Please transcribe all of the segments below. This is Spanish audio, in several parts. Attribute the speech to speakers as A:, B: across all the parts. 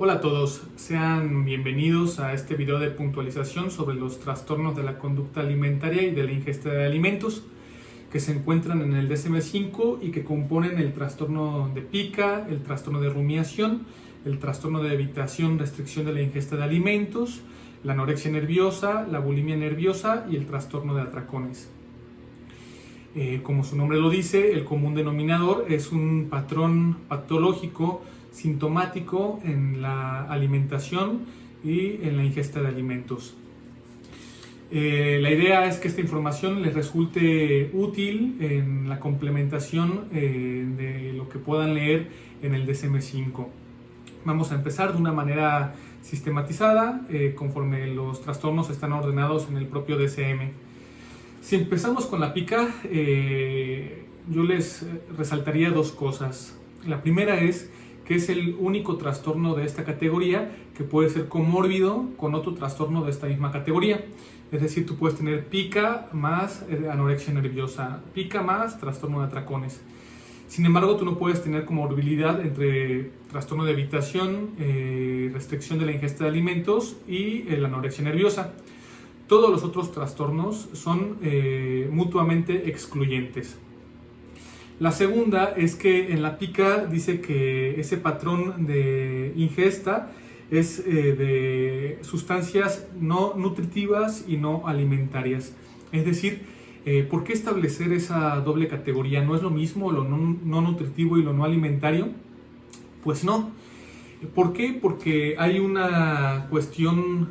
A: Hola a todos, sean bienvenidos a este video de puntualización sobre los trastornos de la conducta alimentaria y de la ingesta de alimentos que se encuentran en el DSM-5 y que componen el trastorno de pica, el trastorno de rumiación, el trastorno de evitación, restricción de la ingesta de alimentos, la anorexia nerviosa, la bulimia nerviosa y el trastorno de atracones. Como su nombre lo dice, el común denominador es un patrón patológico sintomático en la alimentación y en la ingesta de alimentos. La idea es que esta información les resulte útil en la complementación de lo que puedan leer en el DSM-5. Vamos a empezar de una manera sistematizada conforme los trastornos están ordenados en el propio DSM. Si empezamos con la pica, yo les resaltaría dos cosas. La primera es que es el único trastorno de esta categoría que puede ser comórbido con otro trastorno de esta misma categoría. Es decir, tú puedes tener pica más anorexia nerviosa, pica más trastorno de atracones. Sin embargo, tú no puedes tener comorbilidad entre trastorno de evitación, restricción de la ingesta de alimentos y la anorexia nerviosa. Todos los otros trastornos son mutuamente excluyentes. La segunda es que en la pica dice que ese patrón de ingesta es de sustancias no nutritivas y no alimentarias. Es decir, ¿por qué establecer esa doble categoría? ¿No es lo mismo lo no nutritivo y lo no alimentario? Pues no. ¿Por qué? Porque hay una cuestión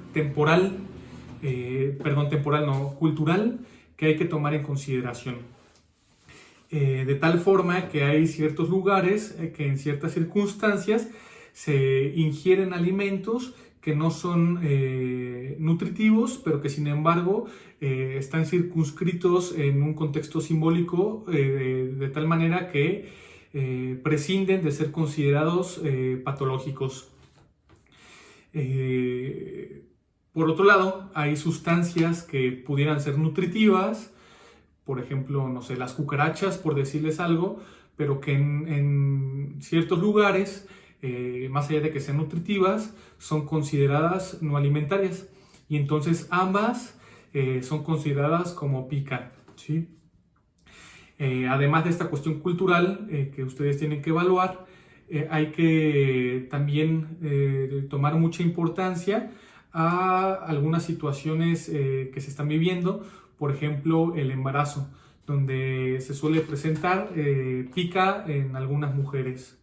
A: cultural que hay que tomar en consideración. De tal forma que hay ciertos lugares que en ciertas circunstancias se ingieren alimentos que no son nutritivos, pero que sin embargo están circunscritos en un contexto simbólico de tal manera que prescinden de ser considerados patológicos. Por otro lado, hay sustancias que pudieran ser nutritivas, por ejemplo, no sé, las cucarachas, por decirles algo, pero que en ciertos lugares, más allá de que sean nutritivas, son consideradas no alimentarias. Y entonces ambas son consideradas como pica, ¿sí? Además de esta cuestión cultural que ustedes tienen que evaluar, hay que también tomar mucha importancia a algunas situaciones que se están viviendo. Por ejemplo, el embarazo, donde se suele presentar pica en algunas mujeres.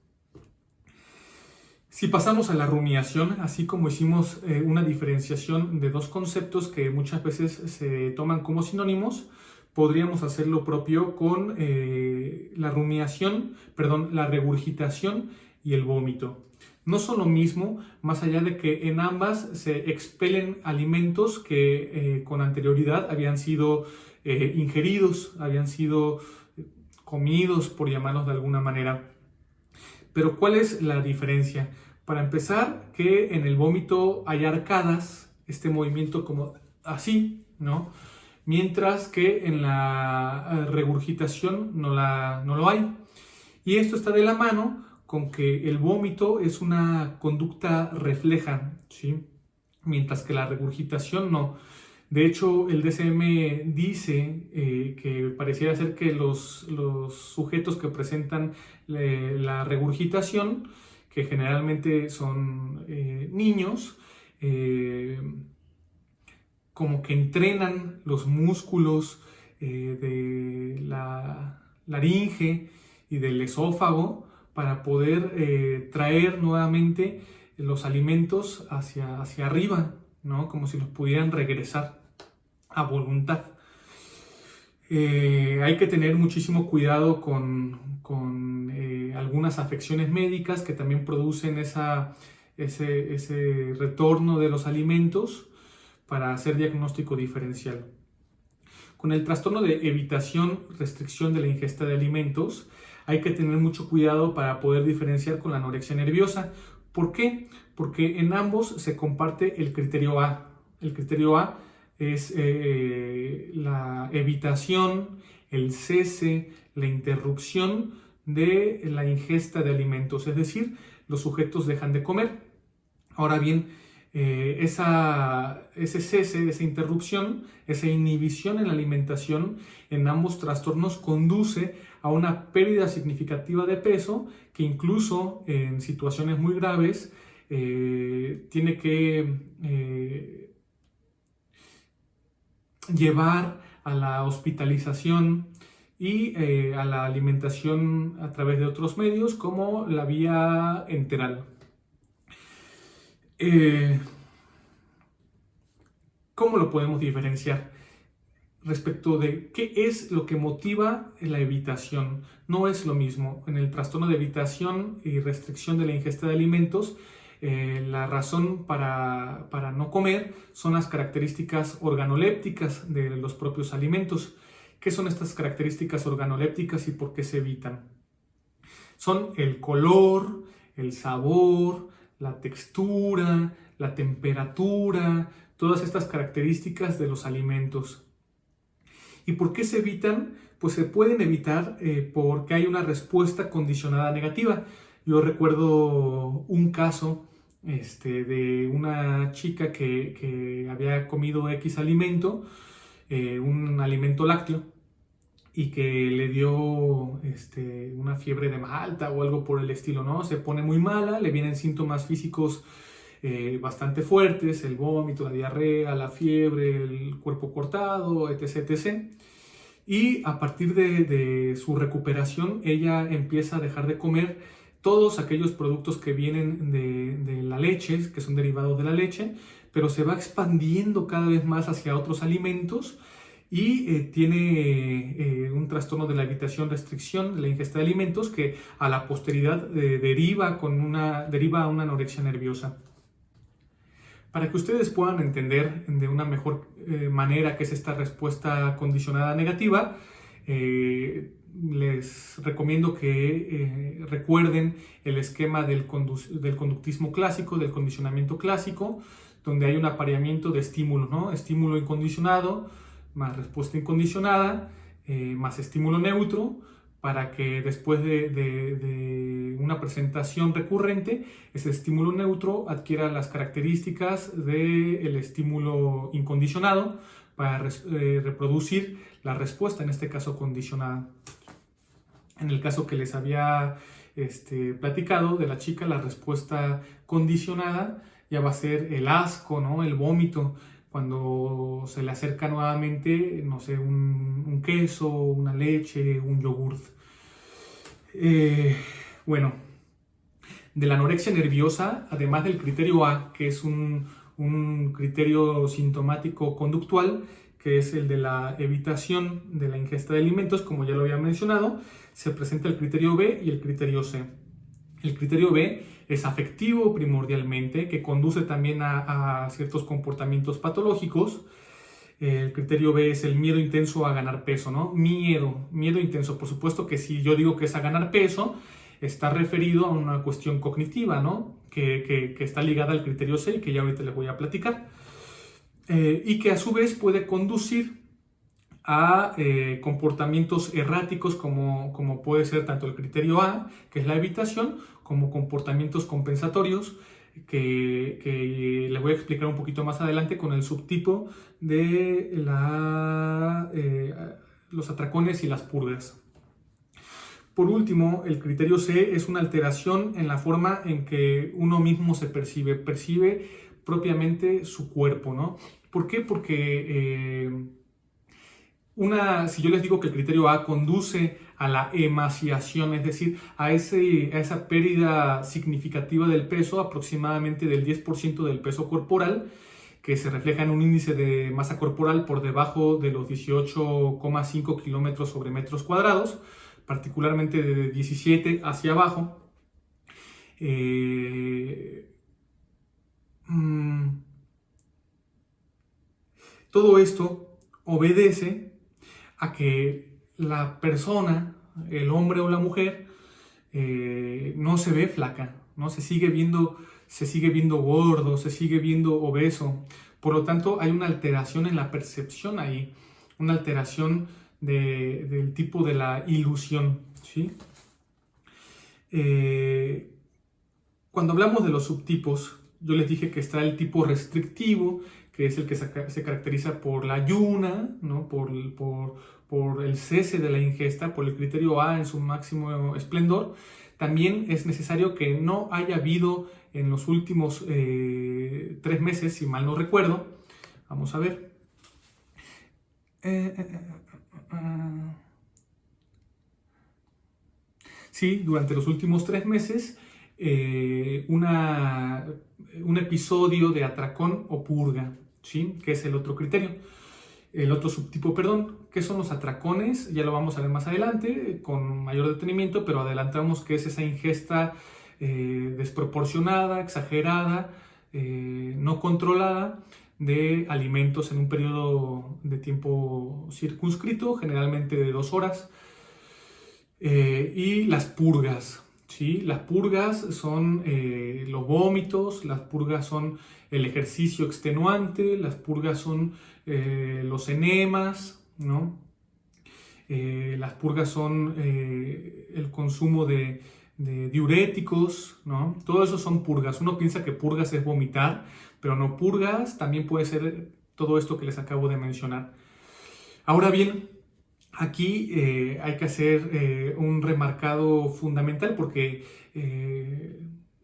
A: Si pasamos a la rumiación, así como hicimos una diferenciación de dos conceptos que muchas veces se toman como sinónimos, podríamos hacer lo propio con la regurgitación y el vómito. No son lo mismo, más allá de que en ambas se expelen alimentos que con anterioridad habían sido ingeridos, habían sido comidos, por llamarlos de alguna manera. Pero ¿cuál es la diferencia? Para empezar, que en el vómito hay arcadas, este movimiento como así, ¿no? Mientras que en la regurgitación no lo hay. Y esto está de la mano con que el vómito es una conducta refleja, ¿sí? Mientras que la regurgitación no. De hecho, el DSM dice que pareciera ser que los sujetos que presentan la regurgitación, que generalmente son niños, como que entrenan los músculos de la laringe y del esófago para poder traer nuevamente los alimentos hacia arriba, ¿no? Como si los pudieran regresar a voluntad. Hay que tener muchísimo cuidado con algunas afecciones médicas que también producen ese retorno de los alimentos para hacer diagnóstico diferencial. Con el trastorno de evitación, restricción de la ingesta de alimentos, hay que tener mucho cuidado para poder diferenciar con la anorexia nerviosa. ¿Por qué? Porque en ambos se comparte el criterio A. El criterio A es la evitación, el cese, la interrupción de la ingesta de alimentos, es decir, los sujetos dejan de comer. Ahora bien, ese cese, esa interrupción, esa inhibición en la alimentación en ambos trastornos conduce a una pérdida significativa de peso que incluso en situaciones muy graves tiene que llevar a la hospitalización y a la alimentación a través de otros medios como la vía enteral. ¿Cómo lo podemos diferenciar? Respecto de qué es lo que motiva la evitación. No es lo mismo. En el trastorno de evitación y restricción de la ingesta de alimentos, la razón para no comer son las características organolépticas de los propios alimentos. ¿Qué son estas características organolépticas y por qué se evitan? Son el color, el sabor, la textura, la temperatura, todas estas características de los alimentos. ¿Y por qué se evitan? Pues se pueden evitar porque hay una respuesta condicionada negativa. Yo recuerdo un caso de una chica que había comido X alimento, un alimento lácteo, y que le dio una fiebre de Malta o algo por el estilo, ¿no? Se pone muy mala, le vienen síntomas físicos bastante fuertes, el vómito, la diarrea, la fiebre, el cuerpo cortado, etc., etc. Y a partir de su recuperación, ella empieza a dejar de comer todos aquellos productos que vienen de la leche, que son derivados de la leche, pero se va expandiendo cada vez más hacia otros alimentos y tiene un trastorno de la evitación, restricción de la ingesta de alimentos que a la posteridad deriva a una anorexia nerviosa. Para que ustedes puedan entender de una mejor manera qué es esta respuesta condicionada negativa, les recomiendo que recuerden el esquema del conductismo clásico, del condicionamiento clásico, donde hay un apareamiento de estímulos, ¿no? Estímulo incondicionado, más respuesta incondicionada, más estímulo neutro, para que después de una presentación recurrente, ese estímulo neutro adquiera las características del estímulo incondicionado para reproducir la respuesta, en este caso condicionada. En el caso que les había platicado de la chica, la respuesta condicionada ya va a ser el asco, ¿no? El vómito, cuando se le acerca nuevamente, no sé, un queso, una leche, un yogurt. Bueno, de la anorexia nerviosa, además del criterio A, que es un criterio sintomático conductual, que es el de la evitación de la ingesta de alimentos, como ya lo había mencionado, se presenta el criterio B y el criterio C. El criterio B es afectivo primordialmente, que conduce también a ciertos comportamientos patológicos. El criterio B es el miedo intenso a ganar peso, ¿no? Miedo intenso. Por supuesto que si yo digo que es a ganar peso, está referido a una cuestión cognitiva, ¿no? Que está ligada al criterio C y que ya ahorita les voy a platicar. Y que a su vez puede conducir a comportamientos erráticos como puede ser tanto el criterio A, que es la evitación, como comportamientos compensatorios, que les voy a explicar un poquito más adelante con el subtipo de los atracones y las purgas. Por último, el criterio C es una alteración en la forma en que uno mismo se percibe propiamente su cuerpo, ¿no? ¿Por qué? Porque si yo les digo que el criterio A conduce a la emaciación, es decir, a esa pérdida significativa del peso, aproximadamente del 10% del peso corporal, que se refleja en un índice de masa corporal por debajo de los 18,5 kilómetros sobre metros cuadrados, particularmente de 17 hacia abajo. Todo esto obedece a que la persona, el hombre o la mujer, no se ve flaca, ¿no? Se sigue viendo gordo, se sigue viendo obeso. Por lo tanto, hay una alteración en la percepción ahí, una alteración del tipo de la ilusión, ¿sí? Cuando hablamos de los subtipos, yo les dije que está el tipo restrictivo, que es el que se caracteriza por la ayuna, ¿no? por el cese de la ingesta, por el criterio A en su máximo esplendor. También es necesario que no haya habido en los últimos 3 meses, si mal no recuerdo. Vamos a ver. Sí, durante los últimos 3 meses, un episodio de atracón o purga, ¿sí? Que es el otro criterio. El otro subtipo, perdón. ¿Qué son los atracones? Ya lo vamos a ver más adelante con mayor detenimiento, pero adelantamos que es esa ingesta desproporcionada, exagerada, no controlada de alimentos en un periodo de tiempo circunscrito, generalmente de 2 horas. Y las purgas, ¿sí? Las purgas son los vómitos, las purgas son el ejercicio extenuante, las purgas son los enemas, ¿no? Las purgas son el consumo de diuréticos, ¿no? Todo eso son purgas. Uno piensa que purgas es vomitar, pero no, purgas también puede ser todo esto que les acabo de mencionar. Ahora bien, aquí hay que hacer un remarcado fundamental porque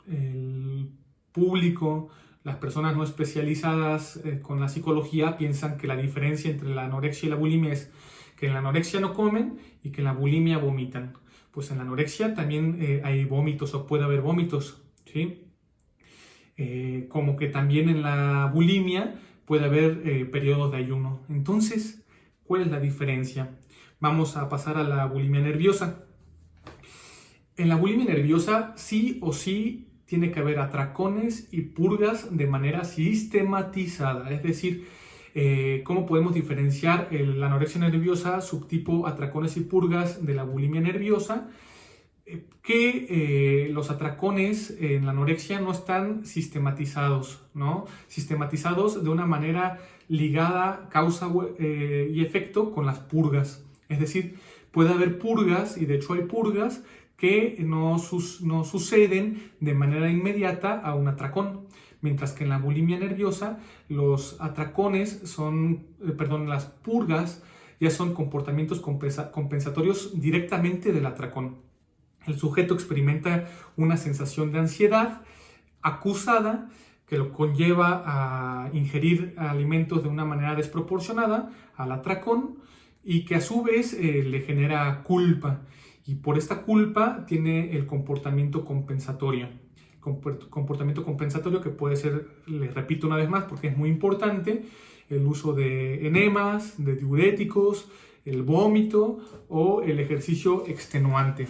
A: el público, las personas no especializadas con la psicología piensan que la diferencia entre la anorexia y la bulimia es que en la anorexia no comen y que en la bulimia vomitan. Pues en la anorexia también hay vómitos o puede haber vómitos, ¿sí? Como que también en la bulimia puede haber periodos de ayuno. Entonces, ¿cuál es la diferencia? Vamos a pasar a la bulimia nerviosa. En la bulimia nerviosa sí o sí tiene que haber atracones y purgas de manera sistematizada. Es decir, ¿cómo podemos diferenciar la anorexia nerviosa, subtipo atracones y purgas, de la bulimia nerviosa? Que los atracones en la anorexia no están sistematizados, ¿no? Sistematizados de una manera ligada causa y efecto con las purgas. Es decir, puede haber purgas, y de hecho hay purgas, que no suceden de manera inmediata a un atracón. Mientras que en la bulimia nerviosa, los atracones las purgas ya son comportamientos compensatorios directamente del atracón. El sujeto experimenta una sensación de ansiedad acusada que lo conlleva a ingerir alimentos de una manera desproporcionada al atracón y que a su vez le genera culpa. Y por esta culpa tiene el comportamiento compensatorio. Comportamiento compensatorio que puede ser, les repito una vez más porque es muy importante, el uso de enemas, de diuréticos, el vómito o el ejercicio extenuante.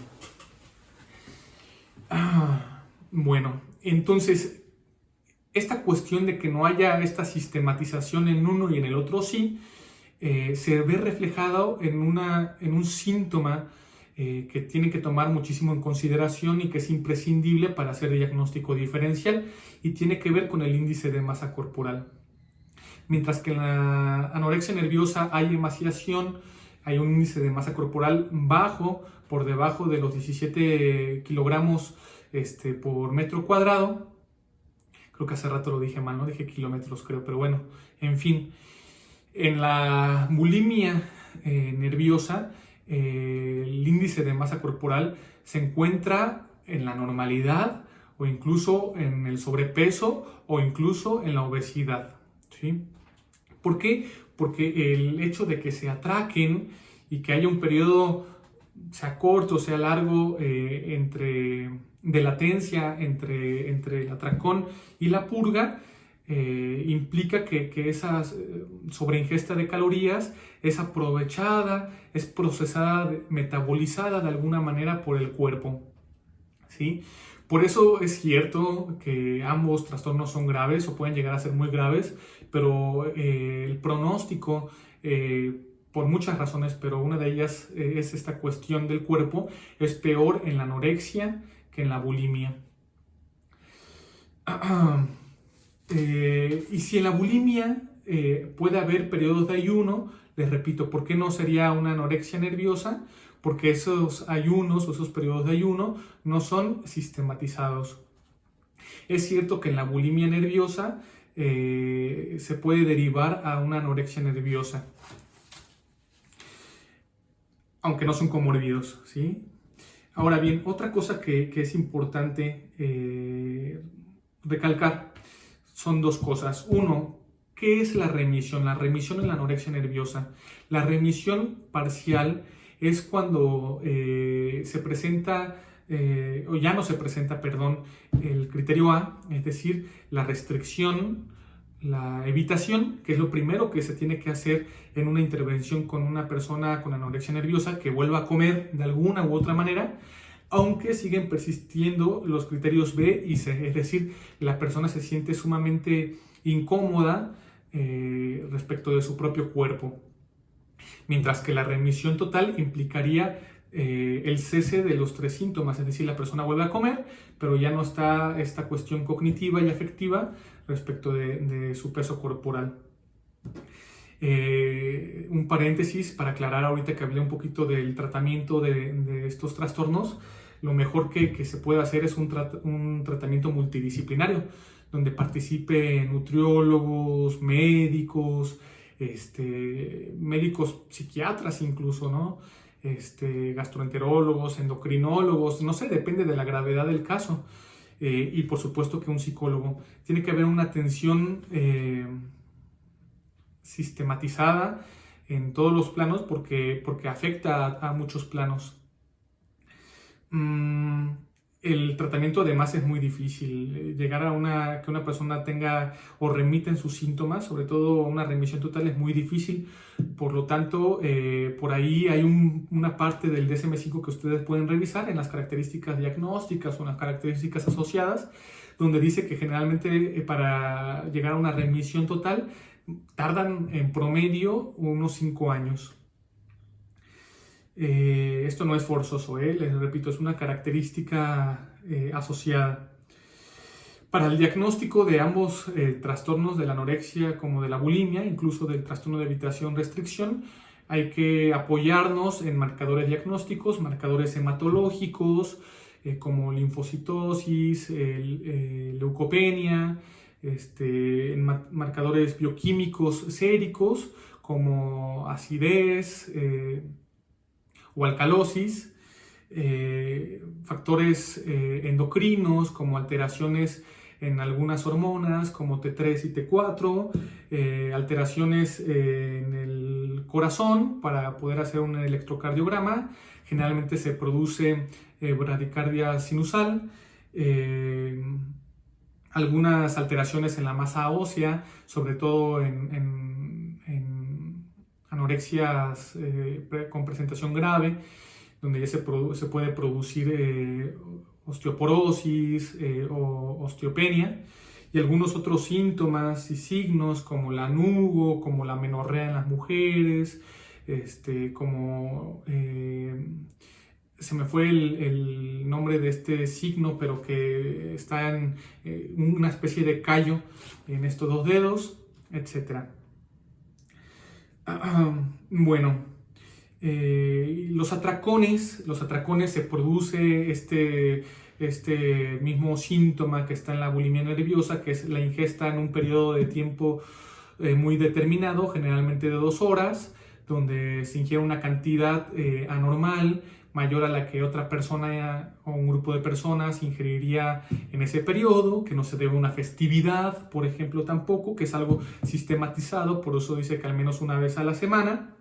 A: Bueno, entonces, esta cuestión de que no haya esta sistematización en uno y en el otro sí, se ve reflejado en un síntoma que tiene que tomar muchísimo en consideración y que es imprescindible para hacer diagnóstico diferencial, y tiene que ver con el índice de masa corporal. Mientras que en la anorexia nerviosa hay emaciación, hay un índice de masa corporal bajo, por debajo de los 17 kilogramos por metro cuadrado. Creo que hace rato lo dije mal, no dije kilómetros, creo, pero bueno, en fin. En la bulimia nerviosa, el índice de masa corporal se encuentra en la normalidad o incluso en el sobrepeso o incluso en la obesidad, ¿sí? ¿Por qué? Porque el hecho de que se atraquen y que haya un periodo, sea corto, sea largo, de latencia entre el atracón y la purga, implica que esa sobreingesta de calorías es aprovechada, es procesada, metabolizada de alguna manera por el cuerpo, ¿sí? Por eso es cierto que ambos trastornos son graves o pueden llegar a ser muy graves, pero el pronóstico, por muchas razones, pero una de ellas es esta cuestión del cuerpo, es peor en la anorexia que en la bulimia. Y si en la bulimia puede haber periodos de ayuno, les repito, ¿por qué no sería una anorexia nerviosa? Porque esos ayunos o esos periodos de ayuno no son sistematizados. Es cierto que en la bulimia nerviosa se puede derivar a una anorexia nerviosa, aunque no son comórbidos, ¿sí? Ahora bien, otra cosa que es importante recalcar son dos cosas. Uno, ¿qué es la remisión? La remisión en la anorexia nerviosa. La remisión parcial es cuando se presenta, o ya no se presenta, perdón, el criterio A, es decir, la restricción, la evitación, que es lo primero que se tiene que hacer en una intervención con una persona con anorexia nerviosa que vuelva a comer de alguna u otra manera, aunque siguen persistiendo los criterios B y C, es decir, la persona se siente sumamente incómoda respecto de su propio cuerpo. Mientras que la remisión total implicaría el cese de los 3 síntomas, es decir, la persona vuelve a comer, pero ya no está esta cuestión cognitiva y afectiva respecto de su peso corporal. Un paréntesis para aclarar ahorita que hablé un poquito del tratamiento de estos trastornos. Lo mejor que se puede hacer es un tratamiento multidisciplinario, donde participen nutriólogos, médicos, médicos psiquiatras incluso, ¿no? Gastroenterólogos, endocrinólogos, no sé, depende de la gravedad del caso. Y por supuesto que un psicólogo. Tiene que haber una atención sistematizada en todos los planos porque afecta a muchos planos. El tratamiento además es muy difícil. Llegar a que una persona tenga o remita en sus síntomas, sobre todo una remisión total, es muy difícil. Por lo tanto, por ahí hay una parte del DSM-5 que ustedes pueden revisar en las características diagnósticas o en las características asociadas, donde dice que generalmente para llegar a una remisión total tardan en promedio unos 5 años. Esto no es forzoso, les repito, es una característica asociada. Para el diagnóstico de ambos trastornos, de la anorexia como de la bulimia, incluso del trastorno de evitación-restricción, hay que apoyarnos en marcadores diagnósticos, marcadores hematológicos, como linfocitosis, leucopenia, marcadores bioquímicos séricos, como acidez, o alcalosis, factores endocrinos como alteraciones en algunas hormonas como T3 y T4, alteraciones en el corazón para poder hacer un electrocardiograma. Generalmente se produce bradicardia sinusal, algunas alteraciones en la masa ósea, sobre todo en anorexias con presentación grave, donde ya se puede producir osteoporosis o osteopenia, y algunos otros síntomas y signos como la anugo, como la menorrea en las mujeres, como se me fue el nombre de este signo, pero que está en una especie de callo en estos 2 dedos, etc. Bueno, los atracones se produce este mismo síntoma que está en la bulimia nerviosa, que es la ingesta en un periodo de tiempo muy determinado, generalmente de 2 horas, donde se ingiere una cantidad anormal, mayor a la que otra persona o un grupo de personas ingeriría en ese periodo, que no se debe a una festividad, por ejemplo, tampoco, que es algo sistematizado, por eso dice que al menos una vez a la semana,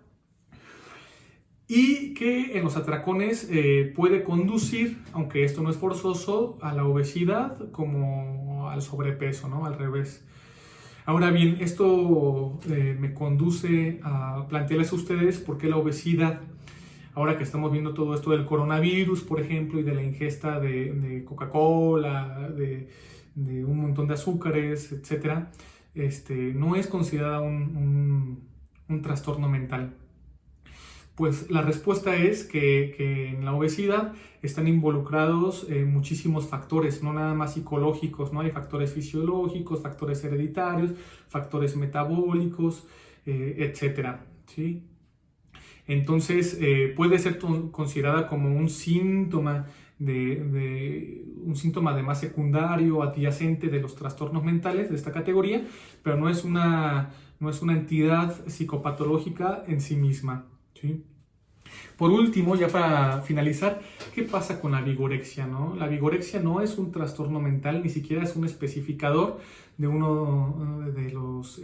A: y que en los atracones puede conducir, aunque esto no es forzoso, a la obesidad como al sobrepeso, ¿no? Al revés. Ahora bien, esto me conduce a plantearles a ustedes por qué la obesidad. Ahora que estamos viendo todo esto del coronavirus, por ejemplo, y de la ingesta de Coca-Cola, de un montón de azúcares, etc., no es considerada un trastorno mental. Pues la respuesta es que en la obesidad están involucrados muchísimos factores, no nada más psicológicos, ¿no? Hay factores fisiológicos, factores hereditarios, factores metabólicos, etc., ¿sí? Entonces puede ser considerada como un síntoma de un síntoma además secundario, adyacente de los trastornos mentales de esta categoría, pero no es una entidad psicopatológica en sí misma, ¿sí? Por último, ya para finalizar, ¿qué pasa con la vigorexia, no? La vigorexia no es un trastorno mental, ni siquiera es un especificador de uno de los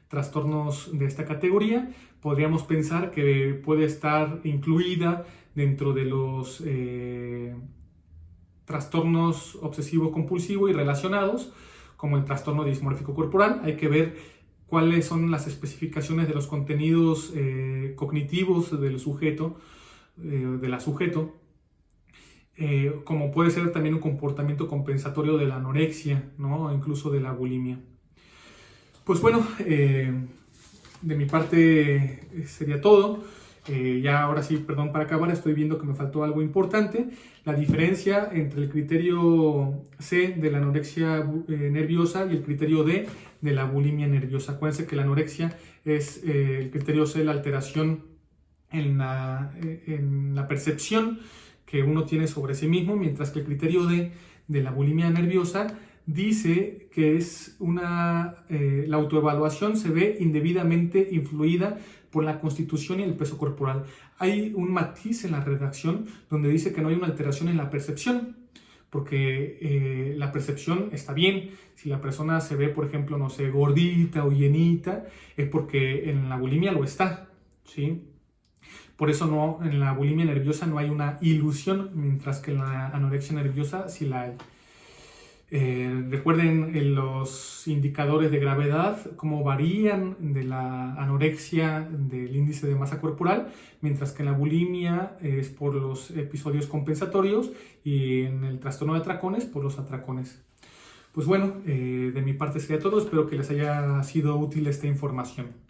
A: trastornos de esta categoría. Podríamos pensar que puede estar incluida dentro de los trastornos obsesivo-compulsivo y relacionados, como el trastorno dismórfico corporal. Hay que ver cuáles son las especificaciones de los contenidos cognitivos del sujeto, de la sujeto, como puede ser también un comportamiento compensatorio de la anorexia, ¿no? Incluso de la bulimia. Pues bueno, de mi parte sería todo. Ya ahora sí, perdón, para acabar, estoy viendo que me faltó algo importante. La diferencia entre el criterio C de la anorexia nerviosa y el criterio D de la bulimia nerviosa. Acuérdense que la anorexia es el criterio C, la alteración en la percepción que uno tiene sobre sí mismo, mientras que el criterio D de la bulimia nerviosa dice que es la autoevaluación se ve indebidamente influida por la constitución y el peso corporal. Hay un matiz en la redacción donde dice que no hay una alteración en la percepción, porque la percepción está bien. Si la persona se ve, por ejemplo, no sé, gordita o llenita, es porque en la bulimia lo está, ¿sí? Por eso en la bulimia nerviosa no hay una ilusión, mientras que en la anorexia nerviosa sí la hay. Recuerden los indicadores de gravedad, cómo varían de la anorexia del índice de masa corporal, mientras que en la bulimia es por los episodios compensatorios y en el trastorno de atracones por los atracones. Pues bueno, de mi parte sería todo. Espero que les haya sido útil esta información.